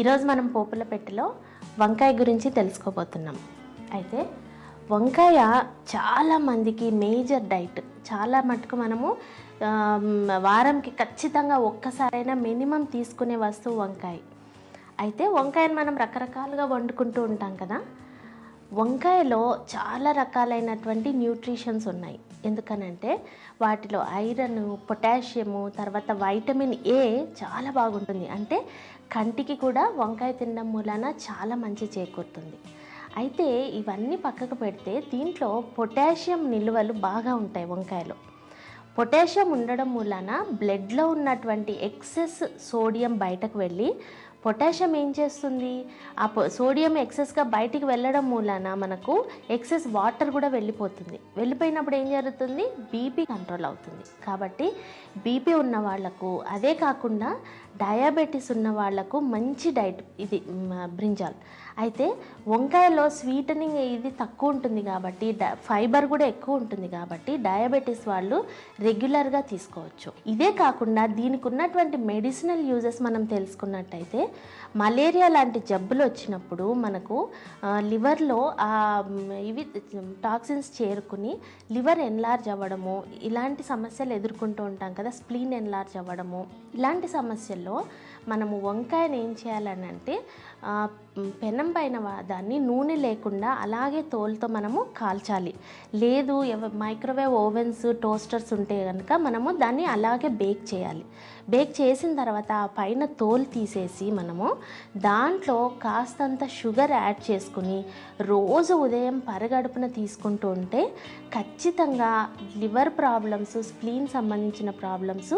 ఈరోజు మనం పోపుల పెట్టెలో వంకాయ గురించి తెలుసుకోబోతున్నాం. అయితే వంకాయ చాలా మందికి మేజర్ డైట్. చాలా మటుకు మనము వారంకి ఖచ్చితంగా ఒక్కసారైనా మినిమం తీసుకునే వస్తువు వంకాయ. అయితే వంకాయను మనం రకరకాలుగా వండుకుంటూ ఉంటాం కదా. వంకాయలో చాలా రకాలైనటువంటి న్యూట్రిషన్స్ ఉన్నాయి. ఎందుకనంటే వాటిలో ఐరన్, పొటాషియము, తర్వాత వైటమిన్ ఏ చాలా బాగుంటుంది. అంటే కంటికి కూడా వంకాయ తినడం మూలాన చాలా మంచి చేకూరుతుంది. అయితే ఇవన్నీ పక్కకు పెడితే దీంట్లో పొటాషియం నిల్వలు బాగా ఉంటాయి వంకాయలో. పొటాషియం ఉండడం మూలాన బ్లడ్లో ఉన్నటువంటి ఎక్సెస్ సోడియం బయటకు వెళ్ళి పొటాషియం ఏం చేస్తుంది, ఆ సోడియం ఎక్సెస్గా బయటికి వెళ్ళడం మూలాన మనకు ఎక్సెస్ వాటర్ కూడా వెళ్ళిపోతుంది. వెళ్ళిపోయినప్పుడు ఏం జరుగుతుంది, బీపీ కంట్రోల్ అవుతుంది. కాబట్టి బీపీ ఉన్న వాళ్లకు, అదే కాకుండా డయాబెటీస్ ఉన్న వాళ్లకు మంచి డైట్ ఇది బ్రింజాల్. అయితే వంకాయలో స్వీటనింగ్ ఇది తక్కువ ఉంటుంది కాబట్టి, ఫైబర్ కూడా ఎక్కువ ఉంటుంది కాబట్టి డయాబెటీస్ వాళ్ళు రెగ్యులర్గా తీసుకోవచ్చు. ఇదే కాకుండా దీనికి ఉన్నటువంటి మెడిసినల్ యూజెస్ మనం తెలుసుకున్నట్టయితే, మలేరియా లాంటి జబ్బులు వచ్చినప్పుడు మనకు లివర్లో ఇవి టాక్సిన్స్ చేరుకుని లివర్ ఎన్లార్జ్ అవ్వడము, ఇలాంటి సమస్యలు ఎదుర్కొంటూ ఉంటాం కదా. స్ప్లీన్ ఎన్లార్జ్ అవ్వడము, ఇలాంటి సమస్యల్లో మనము వంకాయను ఏం చేయాలని అంటే పెనం పైన దాన్ని నూనె లేకుండా అలాగే తోలుతో మనము కాల్చాలి. లేదు మైక్రోవేవ్ ఓవెన్స్, టోస్టర్స్ ఉంటే కనుక మనము దాన్ని అలాగే బేక్ చేయాలి. బేక్ చేసిన తర్వాత ఆ పైన తోలు తీసేసి మనము దాంట్లో కాస్తంత షుగర్ యాడ్ చేసుకుని రోజు ఉదయం పరగడుపున తీసుకుంటూ ఉంటే ఖచ్చితంగా లివర్ ప్రాబ్లమ్స్, స్ప్లీన్ సంబంధించిన ప్రాబ్లమ్స్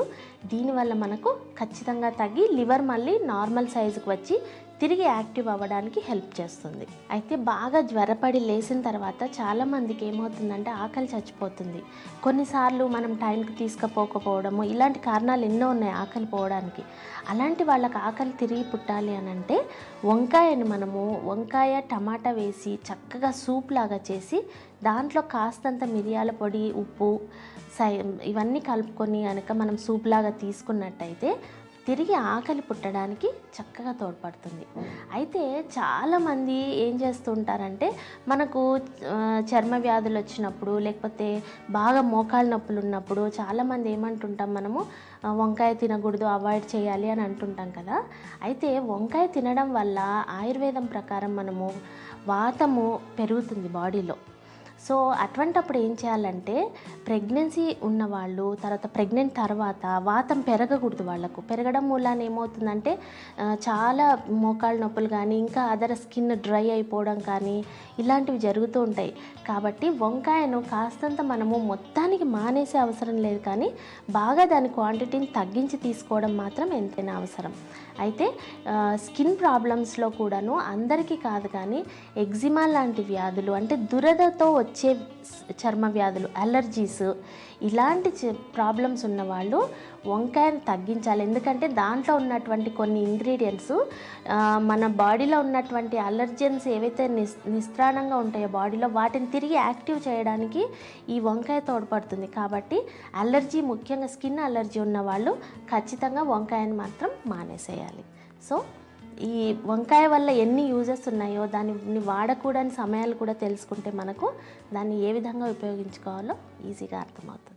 దీనివల్ల మనకు ఖచ్చితంగా తగ్గి లివర్ మళ్ళీ నార్మల్ సైజుకి వచ్చి తిరిగి యాక్టివ్ అవ్వడానికి హెల్ప్ చేస్తుంది. అయితే బాగా జ్వరపడి లేచిన తర్వాత చాలామందికి ఏమవుతుందంటే ఆకలి చచ్చిపోతుంది. కొన్నిసార్లు మనం టైంకి తీసుకుపోకపోవడము, ఇలాంటి కారణాలు ఎన్నో ఉన్నాయి ఆకలి పోవడానికి. అలాంటి వాళ్ళకి ఆకలి తిరిగి పుట్టాలి అని అంటే వంకాయ టమాటా వేసి చక్కగా సూప్ లాగా చేసి దాంట్లో కాస్తంత మిరియాల పొడి, ఉప్పు ఇవన్నీ కలుపుకొని కనుక మనం సూప్ లాగా తీసుకున్నట్టయితే తిరిగి ఆకలి పుట్టడానికి చక్కగా తోడ్పడుతుంది. అయితే చాలామంది ఏం చేస్తుంటారంటే మనకు చర్మ వ్యాధులు వచ్చినప్పుడు, లేకపోతే బాగా మోకాళ్ళ నొప్పులు ఉన్నప్పుడు చాలామంది ఏమంటుంటాం, మనము వంకాయ తినకూడదు, అవాయిడ్ చేయాలి అని అంటుంటాం కదా. అయితే వంకాయ తినడం వల్ల ఆయుర్వేదం ప్రకారం మనము వాతము పెరుగుతుంది బాడీలో. సో అటువంటప్పుడు ఏం చేయాలంటే ప్రెగ్నెన్సీ ఉన్నవాళ్ళు, తర్వాత ప్రెగ్నెంట్ తర్వాత వాతం పెరగకూడదు. వాళ్ళకు పెరగడం మూలాన ఏమవుతుందంటే చాలా మోకాళ్ళ నొప్పులు కానీ, ఇంకా అదర్ స్కిన్ డ్రై అయిపోవడం కానీ ఇలాంటివి జరుగుతూ ఉంటాయి. కాబట్టి వంకాయను కాస్తంత మనము మొత్తానికి మానేసే అవసరం లేదు, కానీ బాగా దాని క్వాంటిటీని తగ్గించి తీసుకోవడం మాత్రం ఎంతైనా అవసరం. అయితే స్కిన్ ప్రాబ్లమ్స్లో కూడాను అందరికీ కాదు కానీ ఎగ్జిమా లాంటి వ్యాధులు, అంటే దురదతో వచ్చే చర్మ వ్యాధులు, అలర్జీస్, ఇలాంటి ప్రాబ్లమ్స్ ఉన్నవాళ్ళు వంకాయను తగ్గించాలి. ఎందుకంటే దాంట్లో ఉన్నటువంటి కొన్ని ఇంగ్రీడియంట్స్ మన బాడీలో ఉన్నటువంటి అలర్జెన్స్ ఏవైతే నిస్త్రాణంగా ఉంటాయో బాడీలో, వాటిని తిరిగి యాక్టివ్ చేయడానికి ఈ వంకాయ తోడ్పడుతుంది. కాబట్టి అలర్జీ, ముఖ్యంగా స్కిన్ అలర్జీ ఉన్న వాళ్ళు ఖచ్చితంగా వంకాయను మాత్రం మానేసేయాలి. సో ఈ వంకాయ వల్ల ఎన్ని యూజెస్ ఉన్నాయో దాన్ని వాడకూడని సమయాలు కూడా తెలుసుకుంటే మనకు దాన్ని ఏ విధంగా ఉపయోగించుకోవాలో ఈజీగా అర్థమవుతుంది.